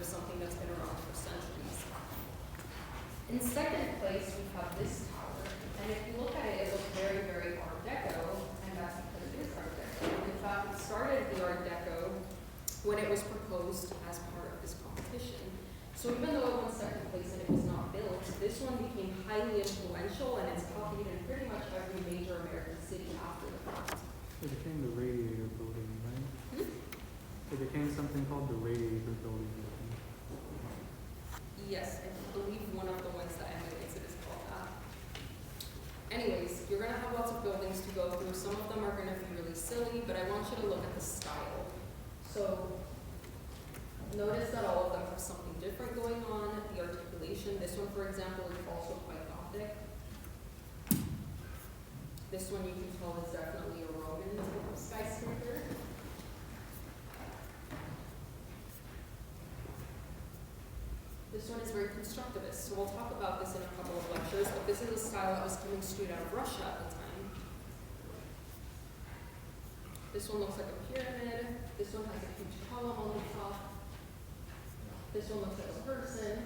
something that's been around for centuries. In second place, we have this tower, and if you look at it, it looks very, very Art Deco, and that's because it is Art Deco. In fact, it started the Art Deco when it was proposed as part of this competition. So even though it won second place and it was not built, this one became highly influential, and it's copied in pretty much every major American city after the fact. It became the Radiator Building, right? It became something called the Radiator Building. Yes, I believe one of the ones that emulates it is called that. Anyways, you're going to have lots of buildings to go through. Some of them are going to be really silly, but I want you to look at the style. So notice that all of them have something different going on. The articulation, this one, for example, is also quite Gothic. This one you can tell is definitely a Roman type of skyscraper. This one is very constructivist, so we'll talk about this in a couple of lectures, but this is a style that was coming straight out of Russia at the time. This one looks like a pyramid. This one has a huge column on the top. This one looks like a person.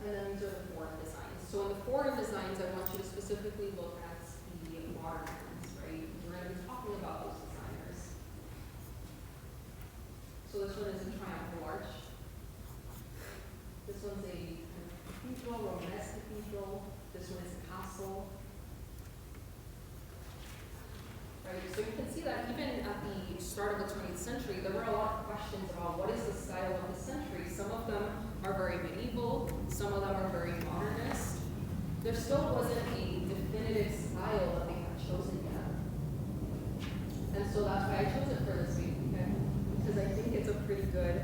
And then these are the foreign designs. So in the foreign designs, I want you to specifically look at the modern ones, right? We're going to be talking about those designers. So this one is a triumphal arch. This one's a cathedral, Romanesque cathedral. This one is a castle. Right, so you can see that even at the start of the 20th century, there were a lot of questions about what is the style of the century. Some of them are very medieval, some of them are very modernist. There still wasn't a definitive style that they had chosen yet. And so that's why I chose it for this week, because I think it's a pretty good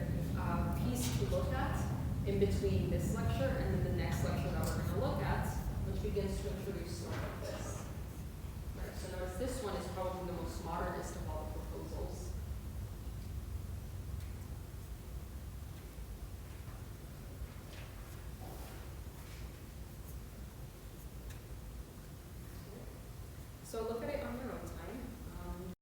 piece to look at in between this lecture and then the next lecture that we're going to look at, which begins to introduce stuff like this. Right, so notice this one is probably the most modernist of all the proposals. So look at it